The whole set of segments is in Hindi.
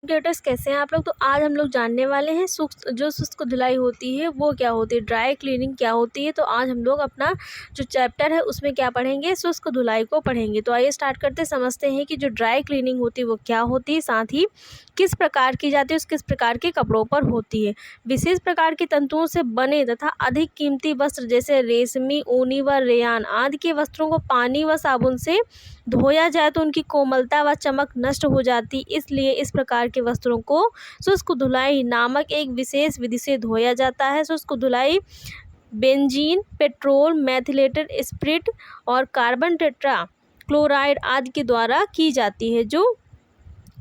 क्रिएटर्स कैसे हैं आप लोग। तो आज हम लोग जानने वाले हैं शुष्क धुलाई होती है वो क्या होती है, ड्राई क्लीनिंग क्या होती है। तो आज हम लोग अपना जो चैप्टर है उसमें क्या पढ़ेंगे, शुष्क धुलाई को पढ़ेंगे। तो आइए स्टार्ट करते समझते हैं कि जो ड्राई क्लीनिंग होती है वो क्या होती है, साथ ही किस प्रकार की जाती है, किस प्रकार के कपड़ों पर होती है। विशेष प्रकार के तंतुओं से बने तथा अधिक कीमती वस्त्र जैसे रेशमी, ऊनी व रेयान आदि के वस्त्रों को पानी व साबुन से धोया जाए तो उनकी कोमलता व चमक नष्ट हो जाती, इसलिए इस प्रकार के वस्त्रों को शुष्क धुलाई नामक एक विशेष विधि से धोया जाता है। शुष्क धुलाई बेंजीन, पेट्रोल, मेथिलेटेड स्पिरिट और कार्बन टेट्रा क्लोराइड आदि के द्वारा की जाती है। जो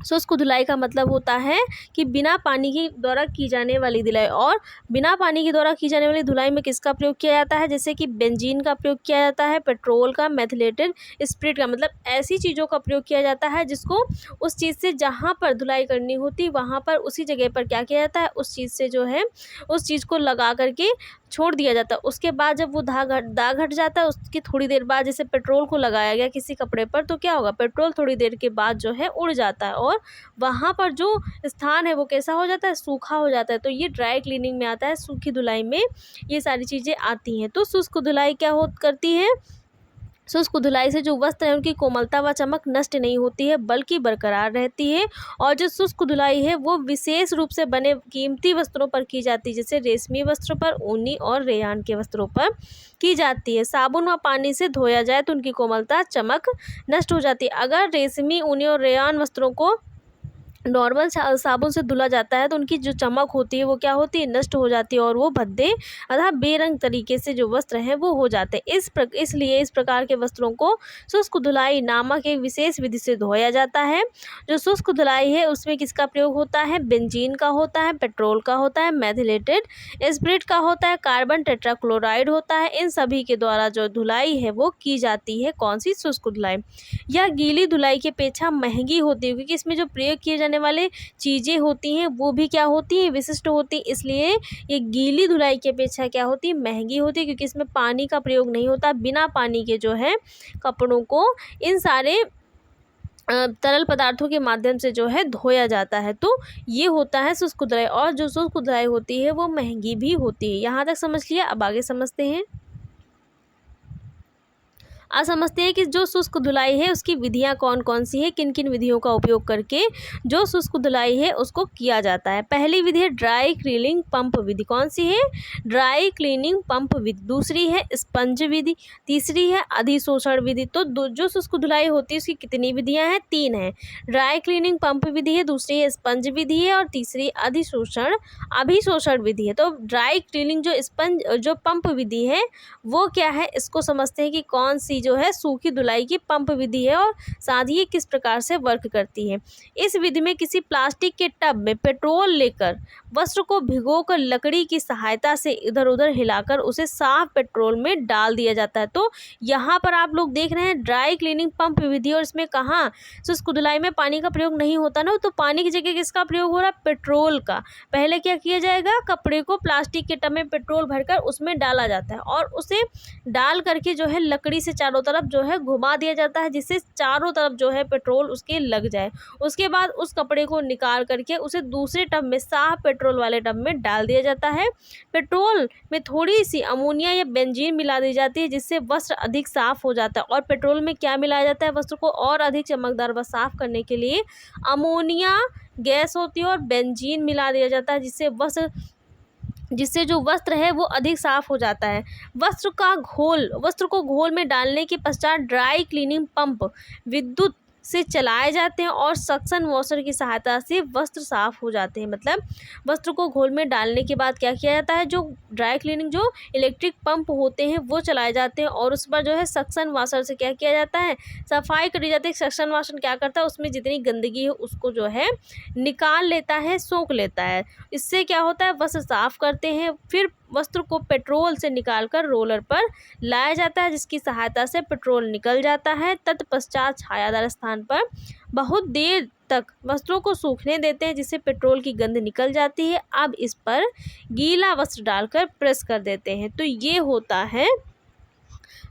शुष्क धुलाई का मतलब होता है कि बिना पानी के द्वारा की जाने वाली धुलाई। और बिना पानी के द्वारा की जाने वाली धुलाई में किसका प्रयोग किया जाता है, जैसे कि बेंजीन का प्रयोग किया जाता है, पेट्रोल का, मेथिलेटेड स्पिरिट का। मतलब ऐसी चीज़ों का प्रयोग किया जाता है जिसको उस चीज़ से जहाँ पर धुलाई करनी होती वहाँ पर उसी जगह पर क्या किया जाता है, उस चीज़ से जो है उस चीज़ को लगा करके छोड़ दिया जाता है। उसके बाद जब वो दाग हट जाता है, उसकी थोड़ी देर बाद जैसे पेट्रोल को लगाया गया किसी कपड़े पर, तो क्या होगा, पेट्रोल थोड़ी देर के बाद जो है उड़ जाता है और वहाँ पर जो स्थान है वो कैसा हो जाता है, सूखा हो जाता है। तो ये ड्राई क्लीनिंग में आता है, सूखी धुलाई में ये सारी चीज़ें आती हैं। तो शुष्क धुलाई क्या करती है, शुष्क धुलाई से जो वस्त्र है उनकी कोमलता व चमक नष्ट नहीं होती है बल्कि बरकरार रहती है। और जो शुष्क धुलाई है वो विशेष रूप से बने कीमती वस्त्रों पर की जाती है, जैसे रेशमी वस्त्रों पर, ऊनी और रेयान के वस्त्रों पर की जाती है। साबुन व पानी से धोया जाए तो उनकी कोमलता चमक नष्ट हो जाती है। अगर रेशमी, ऊनी और रेयान वस्त्रों को नॉर्मल साबुन से धुला जाता है तो उनकी जो चमक होती है वो क्या होती है, नष्ट हो जाती है और वो भद्दे अतः बेरंग तरीके से जो वस्त्र हैं वो हो जाते हैं। इसलिए इस प्रकार के वस्त्रों को शुष्क धुलाई नामक एक विशेष विधि से धोया जाता है। जो शुष्क धुलाई है उसमें किसका प्रयोग होता है, बेंजीन का होता है, पेट्रोल का होता है, मेथिलेटेड स्पिरिट का होता है, कार्बन टेट्राक्लोराइड होता है। इन सभी के द्वारा जो धुलाई है वो की जाती है। कौन सी, शुष्क धुलाई। यह गीली धुलाई की अपेक्षा महंगी होती है क्योंकि इसमें जो प्रयोग किए जाने वाले चीज़ें होती हैं वो भी क्या होती हैं, विशिष्ट होती। इसलिए ये गीली धुलाई की अपेक्षा क्या होती है, महंगी होती है क्योंकि इसमें पानी का प्रयोग नहीं होता। बिना पानी के जो है कपड़ों को इन सारे तरल पदार्थों के माध्यम से जो है धोया जाता है। तो ये होता है शुष्क धुलाई। और जो शुष्क धुलाई होती है वो महंगी भी होती है। यहाँ तक समझ लिया, अब आगे समझते हैं। आज समझते हैं कि जो शुष्क धुलाई है उसकी विधियां कौन कौन सी है, किन किन विधियों का उपयोग करके जो शुष्क धुलाई है उसको किया जाता है। पहली विधि है ड्राई क्लीनिंग पंप विधि। कौन सी है, ड्राई क्लीनिंग पंप विधि। दूसरी है स्पंज विधि। तीसरी है अधिशोषण विधि। तो जो शुष्क धुलाई होती है उसकी कितनी विधियां हैं, तीन हैं। ड्राई क्लीनिंग पंप विधि है, दूसरी है स्पंज विधि है और तीसरी अभिशोषण विधि है। तो ड्राई क्लीनिंग जो पंप विधि है वो क्या है, इसको समझते हैं कि कौन सी जो है सूखी धुलाई की पंप विधि है और साथ ही किस प्रकार से वर्क करती है। इस विधि में किसी प्लास्टिक के टब में पेट्रोल लेकर वस्त्र को भिगोकर लकड़ी की सहायता से इधर उधर हिलाकर उसे साफ पेट्रोल में डाल दिया जाता है। तो यहाँ पर आप लोग देख रहे हैं ड्राई क्लीनिंग पंप विधि, और इसमें कहाँ शुष्क धुलाई में पानी का प्रयोग नहीं होता ना, तो पानी की जगह किसका प्रयोग हो रहा है, पेट्रोल का। पहले क्या किया जाएगा, कपड़े को प्लास्टिक के टब में पेट्रोल भरकर उसमें डाला जाता है और उसे डाल करके जो है लकड़ी से चारों तरफ जो है घुमा दिया जाता है जिससे चारों तरफ जो है पेट्रोल उसके लग जाए। उसके बाद उस कपड़े को निकाल करके उसे दूसरे टब में, साफ पेट्रोल वाले टब में डाल दिया जाता है। पेट्रोल में थोड़ी सी अमोनिया या बेंजीन मिला दी जाती है जिससे वस्त्र अधिक साफ हो जाता है। और पेट्रोल में क्या मिलाया जाता है, वस्त्र को और अधिक चमकदार व साफ करने के लिए अमोनिया गैस होती है और बेंजीन मिला दिया जाता है जिससे जो वस्त्र है वो अधिक साफ हो जाता है। वस्त्र को घोल में डालने के पश्चात ड्राई क्लीनिंग पंप विद्युत से चलाए जाते हैं और सक्शन वॉशर की सहायता से वस्त्र साफ हो जाते हैं। मतलब वस्त्र को घोल में डालने के बाद क्या किया जाता है, जो ड्राई क्लीनिंग जो इलेक्ट्रिक पंप होते हैं वो चलाए जाते हैं और उस पर जो है सक्शन वॉशर से क्या किया जाता है, सफाई करी जाती है। सक्शन वॉशर क्या करता है, उसमें जितनी गंदगी है उसको जो है निकाल लेता है, सोख लेता है। इससे क्या होता है, वस्त्र साफ करते हैं। फिर वस्त्र को पेट्रोल से निकालकर रोलर पर लाया जाता है जिसकी सहायता से पेट्रोल निकल जाता है। तत्पश्चात छायादार स्थान पर बहुत देर तक वस्त्रों को सूखने देते हैं जिससे पेट्रोल की गंध निकल जाती है। अब इस पर गीला वस्त्र डालकर प्रेस कर देते हैं। तो ये होता है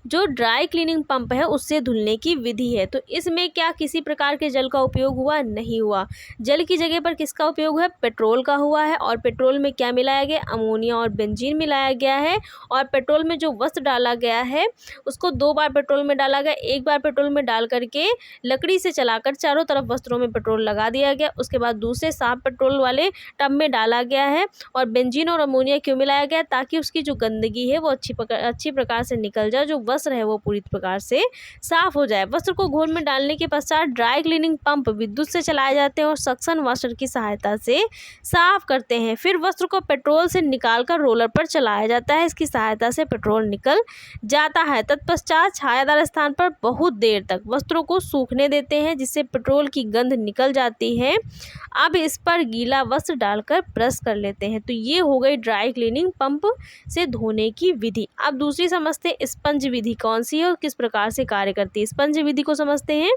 जो ड्राई क्लीनिंग पंप है उससे धुलने की विधि है। तो इसमें क्या किसी प्रकार के जल का उपयोग हुआ? नहीं हुआ। जल की जगह पर किसका उपयोग है? पेट्रोल का हुआ है। और पेट्रोल में क्या मिलाया गया? अमोनिया और बेंजीन मिलाया गया है। और पेट्रोल में जो वस्त्र डाला गया है उसको 2 बार पेट्रोल में डाला गया। एक बार पेट्रोल में डाल करके लकड़ी से चलाकर चारों तरफ वस्त्रों में पेट्रोल लगा दिया गया। उसके बाद दूसरे साफ पेट्रोल वाले टब में डाला गया है। और बेंजीन और अमोनिया क्यों मिलाया गया? ताकि उसकी जो गंदगी है वो अच्छी प्रकार से निकल जाए, जो वस्त्र है वो पूरी प्रकार से साफ हो जाए। वस्त्र को घोल में डालने के पश्चात ड्राई क्लीनिंग पंप विद्युत से चलाए जाते हैं और सक्शन वॉशर की सहायता से साफ करते हैं। फिर वस्त्र को पेट्रोल से निकालकर रोलर पर चलाया जाता है। इसकी सहायता से पेट्रोल निकल जाता है। तत्पश्चात छायादार स्थान पर बहुत देर तक वस्त्रों को सूखने देते हैं, जिससे पेट्रोल की गंध निकल जाती है। अब इस पर गीला वस्त्र डालकर प्रेस कर लेते हैं। तो ये हो गई ड्राई क्लीनिंग पंप से धोने की विधि। अब दूसरी समझते हैं स्पंज विधि कौन सी है और किस प्रकार से कार्य करती है। स्पंज विधि को समझते हैं।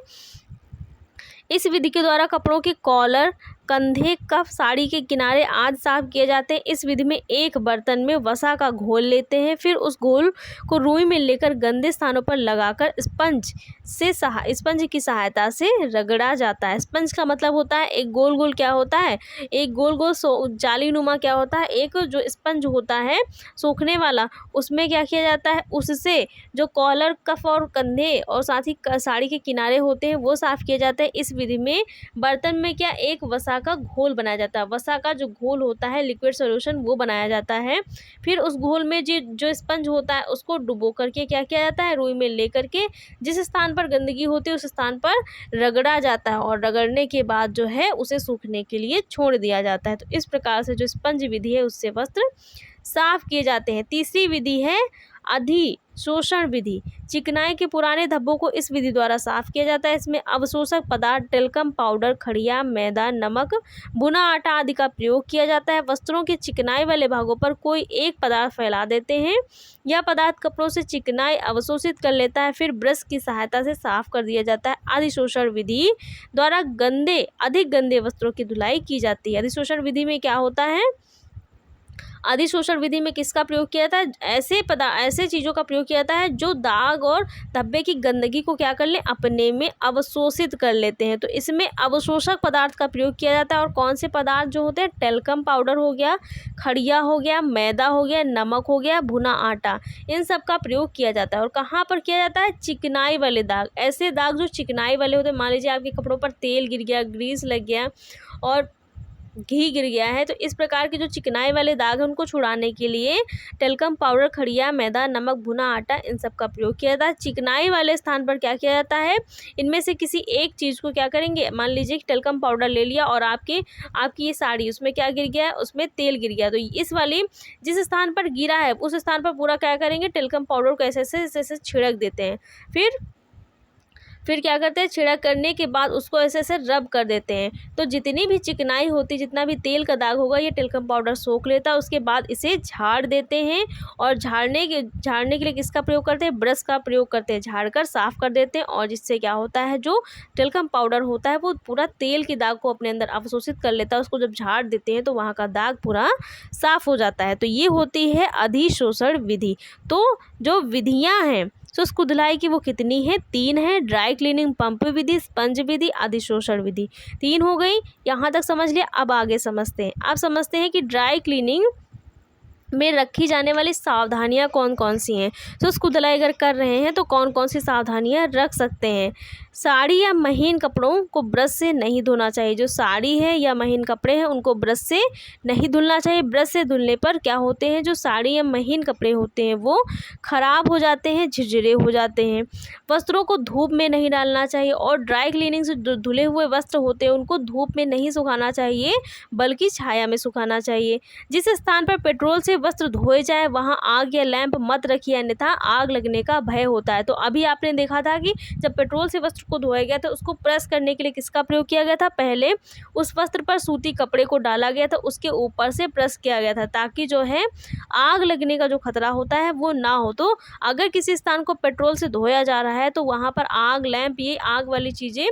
इस विधि के द्वारा कपड़ों के कॉलर, कंधे, कफ, साड़ी के किनारे आदि साफ किए जाते हैं। इस विधि में एक बर्तन में वसा का घोल लेते हैं। फिर उस घोल को रुई में लेकर गंदे स्थानों पर लगाकर स्पंज की सहायता से रगड़ा जाता है। स्पंज का मतलब होता है एक गोल गोल क्या होता है, एक गोल गोल जाली नुमा क्या होता है, एक जो स्पंज होता है सूखने वाला, उसमें क्या किया जाता है, उससे जो कॉलर, कफ और कंधे और साथ ही साड़ी के किनारे होते हैं वो साफ किए जाते हैं। इस विधि में बर्तन में क्या एक वसा का घोल बनाया जाता है। वसा का जो घोल होता है लिक्विड सॉल्यूशन वो बनाया जाता है। फिर उस घोल में जो स्पंज होता है उसको डुबो करके क्या किया जाता है, रुई में लेकर के जिस स्थान पर गंदगी होती है उस स्थान पर रगड़ा जाता है। और रगड़ने के बाद जो है उसे सूखने के लिए छोड़ दिया जाता है। तो इस प्रकार से जो स्पंज विधि है उससे वस्त्र साफ किए जाते हैं। तीसरी विधि है अधिशोषण विधि। चिकनाई के पुराने धब्बों को इस विधि द्वारा साफ किया जाता है। इसमें अवशोषक पदार्थ टेल्कम पाउडर, खड़िया, मैदा, नमक, भुना आटा आदि का प्रयोग किया जाता है। वस्त्रों के चिकनाई वाले भागों पर कोई एक पदार्थ फैला देते हैं। यह पदार्थ कपड़ों से चिकनाई अवशोषित कर लेता है। फिर ब्रश की सहायता से साफ कर दिया जाता है। अधिशोषण विधि द्वारा अधिक गंदे वस्त्रों की धुलाई की जाती है। अधिशोषण विधि में क्या होता है, अधिशोषण विधि में किसका प्रयोग किया जाता है? ऐसे चीज़ों का प्रयोग किया जाता है जो दाग और धब्बे की गंदगी को क्या कर ले, अपने में अवशोषित कर लेते हैं। तो इसमें अवशोषक पदार्थ का प्रयोग किया जाता है। और कौन से पदार्थ जो होते हैं, टेल्कम पाउडर हो गया, खड़िया हो गया, मैदा हो गया, नमक हो गया, भुना आटा, इन सब का प्रयोग किया जाता है। और कहाँ पर किया जाता है? चिकनाई वाले दाग। ऐसे दाग जो चिकनाई वाले होते हैं, मान लीजिए आपके कपड़ों पर तेल गिर गया, ग्रीस लग गया और घी गिर गया है, तो इस प्रकार के जो चिकनाई वाले दाग हैं उनको छुड़ाने के लिए टेल्कम पाउडर, खड़िया, मैदा, नमक, भुना आटा, इन सब का प्रयोग किया जाता है। चिकनाई वाले स्थान पर क्या किया जाता है, इनमें से किसी एक चीज़ को क्या करेंगे, मान लीजिए कि टेल्कम पाउडर ले लिया और आपकी ये साड़ी, उसमें क्या गिर गया है, उसमें तेल गिर गया, तो इस वाली जिस स्थान पर गिरा है उस स्थान पर पूरा क्या करेंगे, टेल्कम पाउडर को ऐसे छिड़क देते हैं। फिर क्या करते हैं, छिड़क करने के बाद उसको ऐसे रब कर देते हैं। तो जितनी भी चिकनाई होती, जितना भी तेल का दाग होगा, ये टेल्कम पाउडर सोख लेता है। उसके बाद इसे झाड़ देते हैं। और झाड़ने के लिए किसका प्रयोग करते हैं, ब्रश का प्रयोग करते हैं। झाड़ कर साफ कर देते हैं और जिससे क्या होता है, जो टेल्कम पाउडर होता है वो पूरा तेल के दाग को अपने अंदर अवशोषित कर लेता है। उसको जब झाड़ देते हैं तो वहाँ का दाग पूरा साफ हो जाता है। तो ये होती है अधिशोषण विधि। तो जो विधियाँ हैं शुष्क धुलाई की वो कितनी है, 3 है। ड्राई क्लीनिंग पंप विधि, स्पंज विधि, अधिशोषण विधि, 3 हो गई। यहाँ तक समझ लिया। अब आगे समझते हैं। अब समझते हैं कि ड्राई क्लीनिंग में रखी जाने वाली सावधानियाँ कौन कौन सी हैं। शुष्क धुलाई अगर कर रहे हैं तो कौन कौन सी सावधानियाँ रख सकते हैं। साड़ी या महीन कपड़ों को ब्रश से नहीं धोना चाहिए। जो साड़ी है या महीन कपड़े हैं उनको ब्रश से नहीं धुलना चाहिए। ब्रश से धुलने पर क्या होते हैं, जो साड़ी या महीन कपड़े होते हैं वो ख़राब हो जाते हैं, झिरझिरे हो जाते हैं। वस्त्रों को धूप में नहीं डालना चाहिए। और ड्राई क्लीनिंग से जो धुले हुए वस्त्र होते हैं उनको धूप में नहीं सुखाना चाहिए, बल्कि छाया में सुखाना चाहिए। जिस स्थान पर पेट्रोल से वस्त्र धोए जाए वहां आग या लैंप मत रखिए, अन्यथा आग लगने का भय होता है। तो अभी आपने देखा था कि जब पेट्रोल से वस्त्र को धोया गया था उसको प्रेस करने के लिए किसका प्रयोग किया गया था? पहले उस वस्त्र पर सूती कपड़े को डाला गया था, उसके ऊपर से प्रेस किया गया था, ताकि जो है आग लगने का जो खतरा होता है वो ना हो। तो अगर किसी स्थान को पेट्रोल से धोया जा रहा है तो वहाँ पर आग, लैंप, ये आग वाली चीज़ें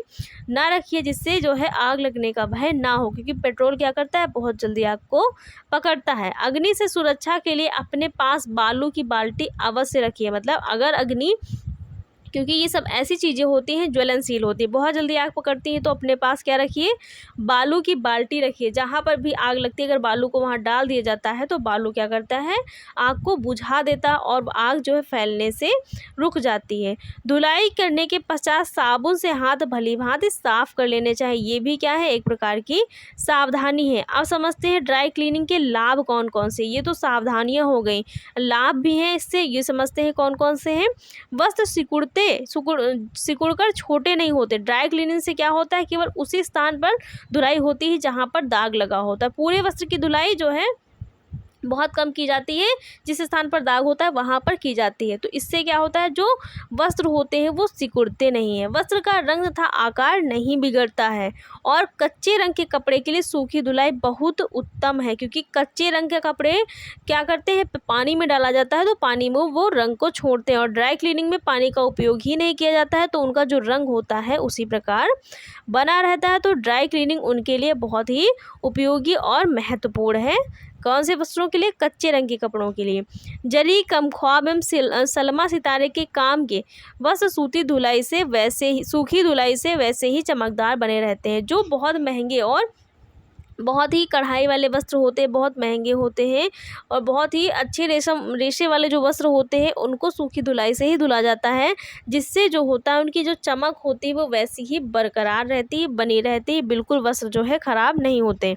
ना रखिए, जिससे जो है आग लगने का भय ना हो, क्योंकि पेट्रोल क्या करता है? बहुत जल्दी आग को पकड़ता है। अग्नि से सुरक्षा के लिए अपने पास बालू की बाल्टी अवश्य रखिए। मतलब अगर अग्नि, क्योंकि ये सब ऐसी चीज़ें होती हैं ज्वलनशील होती है, बहुत जल्दी आग पकड़ती हैं, तो अपने पास क्या रखिए? बालू की बाल्टी रखिए। जहाँ पर भी आग लगती है अगर बालू को वहाँ डाल दिया जाता है तो बालू क्या करता है? आग को बुझा देता है और आग जो है फैलने से रुक जाती है। धुलाई करने के पश्चात साबुन से हाथ भली भांति साफ कर लेने चाहिए। ये भी क्या है? एक प्रकार की सावधानी है। अब समझते हैं ड्राई क्लीनिंग के लाभ कौन कौन से। ये तो सावधानियाँ हो गई, लाभ भी हैं इससे, ये समझते हैं कौन कौन से हैं। वस्त्र सिकुड़कर छोटे नहीं होते। ड्राई क्लीनिंग से क्या होता है? केवल उसी स्थान पर धुलाई होती है जहाँ पर दाग लगा होता है। पूरे वस्त्र की धुलाई जो है बहुत कम की जाती है, जिस स्थान पर दाग होता है वहाँ पर की जाती है। तो इससे क्या होता है? जो वस्त्र होते हैं वो सिकुड़ते नहीं हैं, वस्त्र का रंग तथा आकार नहीं बिगड़ता है। और कच्चे रंग के कपड़े के लिए सूखी धुलाई बहुत उत्तम है, क्योंकि कच्चे रंग के कपड़े क्या करते हैं? पानी में डाला जाता है तो पानी में वो रंग को छोड़ते हैं, और ड्राई क्लीनिंग में पानी का उपयोग ही नहीं किया जाता है, तो उनका जो रंग होता है उसी प्रकार बना रहता है। तो ड्राई क्लीनिंग उनके लिए बहुत ही उपयोगी और महत्वपूर्ण है। कौन से वस्त्रों के लिए? कच्चे रंग के कपड़ों के लिए। जरी, कमख्वाब एवं सलमा सितारे के काम के वस्त्र सूखी धुलाई से वैसे ही चमकदार बने रहते हैं। जो बहुत महंगे और बहुत ही कढ़ाई वाले वस्त्र होते हैं, बहुत महंगे होते हैं, और बहुत ही अच्छे रेशे वाले जो वस्त्र होते हैं उनको सूखी धुलाई से ही धुला जाता है, जिससे जो होता है उनकी जो चमक होती है वो वैसी ही बरकरार रहती है, बनी रहती है, बिल्कुल वस्त्र जो है ख़राब नहीं होते।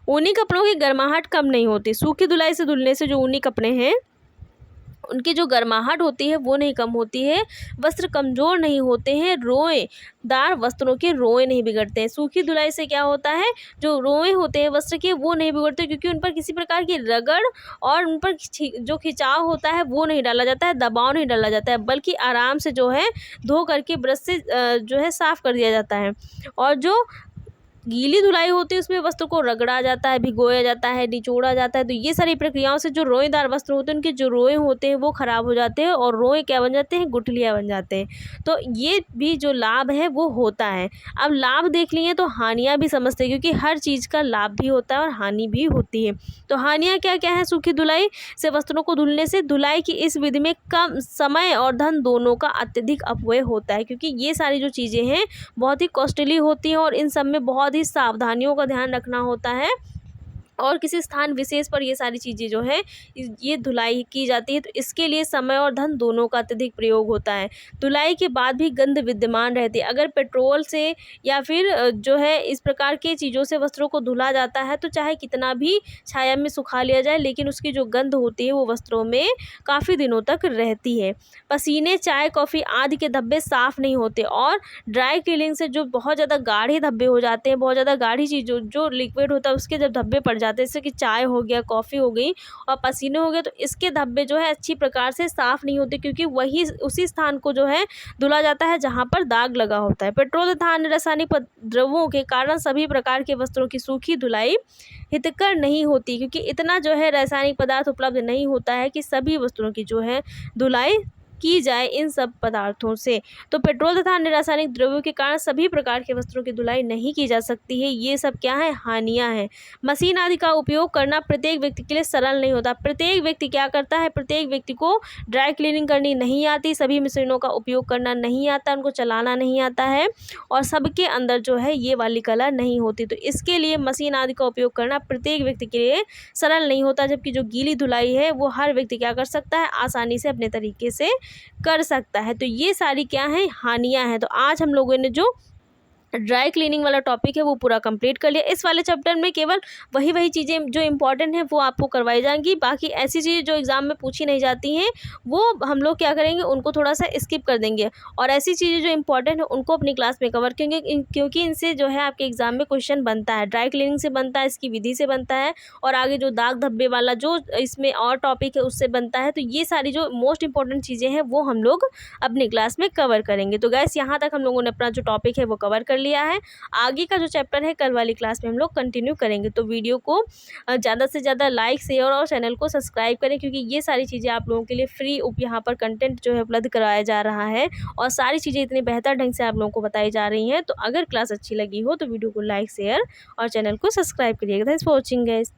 ऊनी कपड़ों की गर्माहट कम नहीं होती। सूखी धुलाई से धुलने से जो ऊनी कपड़े हैं उनकी जो गर्माहट होती है वो नहीं कम होती है, वस्त्र कमज़ोर नहीं होते हैं, रोएदार वस्त्रों के रोए नहीं बिगड़ते हैं। सूखी धुलाई से क्या होता है? जो रोए होते हैं वस्त्र के वो नहीं बिगड़ते, क्योंकि उन पर किसी प्रकार की रगड़ और उन पर जो खिंचाव होता है वो नहीं डाला जाता है, दबाव नहीं डाला जाता है, बल्कि आराम से जो है धो करके ब्रश से जो है साफ़ कर दिया जाता है। और जो गीली धुलाई होती है उसमें वस्त्र को रगड़ा जाता है, भिगोया जाता है, निचोड़ा जाता है। तो ये सारी प्रक्रियाओं से जो रोएदार वस्त्र होते हैं उनके जो रोए होते हैं वो ख़राब हो जाते हैं, और रोए क्या बन जाते हैं? गुठलियाँ बन जाते हैं। तो ये भी जो लाभ है वो होता है। अब लाभ देख लिए तो हानियाँ भी समझते हैं, क्योंकि हर चीज़ का लाभ भी होता है और हानि भी होती है। तो हानियाँ क्या क्या हैं सूखी धुलाई से वस्त्रों को धुलने से? धुलाई की इस विधि में कम समय और धन दोनों का अत्यधिक अपव्यय होता है, क्योंकि ये सारी जो चीज़ें हैं बहुत ही कॉस्टली होती हैं, और इन सब में बहुत ही सावधानियों का ध्यान रखना होता है, और किसी स्थान विशेष पर ये सारी चीज़ें जो है ये धुलाई की जाती है। तो इसके लिए समय और धन दोनों का अत्यधिक प्रयोग होता है। धुलाई के बाद भी गंध विद्यमान रहती है। अगर पेट्रोल से या फिर जो है इस प्रकार के चीज़ों से वस्त्रों को धुला जाता है तो चाहे कितना भी छाया में सुखा लिया जाए, लेकिन उसकी जो गंध होती है वो वस्त्रों में काफ़ी दिनों तक रहती है। पसीने, चाय, कॉफ़ी आदि के धब्बे साफ़ नहीं होते, और ड्राई क्लीनिंग से जो बहुत ज़्यादा गाढ़े धब्बे हो जाते हैं, बहुत ज़्यादा गाढ़ी चीज़ जो लिक्विड होता है उसके जब धब्बे पड़ जाते हैं, जैसे कि चाय हो गया, कॉफ़ी हो गई और पसीने हो गए, तो इसके धब्बे जो है अच्छी प्रकार से साफ़ नहीं होते, क्योंकि वही उसी स्थान को जो है धुला जाता है जहाँ पर दाग लगा होता है। पेट्रोल तथा अन्य रासायनिक द्रव्यों के कारण सभी प्रकार के वस्त्रों की सूखी धुलाई हितकर नहीं होती, क्योंकि इतना जो है रासायनिक पदार्थ उपलब्ध नहीं होता है कि सभी वस्त्रों की जो है धुलाई की जाए इन सब पदार्थों से। तो पेट्रोल तथा अन्य रासायनिक द्रव्यों के कारण सभी प्रकार के वस्त्रों की धुलाई नहीं की जा सकती है। ये सब क्या है? हानियां हैं। मशीन आदि का उपयोग करना प्रत्येक व्यक्ति के लिए सरल नहीं होता। प्रत्येक व्यक्ति क्या करता है? प्रत्येक व्यक्ति को ड्राई क्लीनिंग करनी नहीं आती, सभी मशीनों का उपयोग करना नहीं आता, उनको चलाना नहीं आता है, और सबके अंदर जो है ये वाली कला नहीं होती। तो इसके लिए मशीन आदि का उपयोग करना प्रत्येक व्यक्ति के लिए सरल नहीं होता, जबकि जो गीली धुलाई है वो हर व्यक्ति क्या कर सकता है? आसानी से अपने तरीके से कर सकता है। तो ये सारी क्या है? हानियां हैं। तो आज हम लोगों ने जो ड्राई क्लीनिंग वाला टॉपिक है वो पूरा कंप्लीट कर लिया। इस वाले चैप्टर में केवल वही चीज़ें जो इम्पोर्टेंट हैं वो आपको करवाई जाएंगी। बाकी ऐसी चीज़ें जो एग्ज़ाम में पूछी नहीं जाती हैं वो हम लोग क्या करेंगे, उनको थोड़ा सा स्किप कर देंगे, और ऐसी चीज़ें जो इम्पोर्टेंट है उनको अपनी क्लास में कवर करेंगे, क्योंकि इनसे जो है आपके एग्ज़ाम में क्वेश्चन बनता है। ड्राई क्लीनिंग से बनता है, इसकी विधि से बनता है, और आगे जो दाग धब्बे वाला जो इसमें और टॉपिक है उससे बनता है। तो ये सारी जो मोस्ट इंपॉर्टेंट चीज़ें हैं वो हम लोग अपनी क्लास में कवर करेंगे। तो गैस यहाँ तक हम लोगों ने अपना जो टॉपिक है वो कवर कर लिया है। आगे का जो चैप्टर है कल वाली क्लास में हम लोग कंटिन्यू करेंगे। तो वीडियो को ज़्यादा से ज़्यादा लाइक, शेयर और चैनल को सब्सक्राइब करें, क्योंकि ये सारी चीज़ें आप लोगों के लिए फ्री यहाँ पर कंटेंट जो है उपलब्ध कराया जा रहा है, और सारी चीज़ें इतनी बेहतर ढंग से आप लोगों को बताई जा रही हैं। तो अगर क्लास अच्छी लगी हो तो वीडियो को लाइक, शेयर और चैनल को सब्सक्राइब करिएगा। Thanks for watching guys.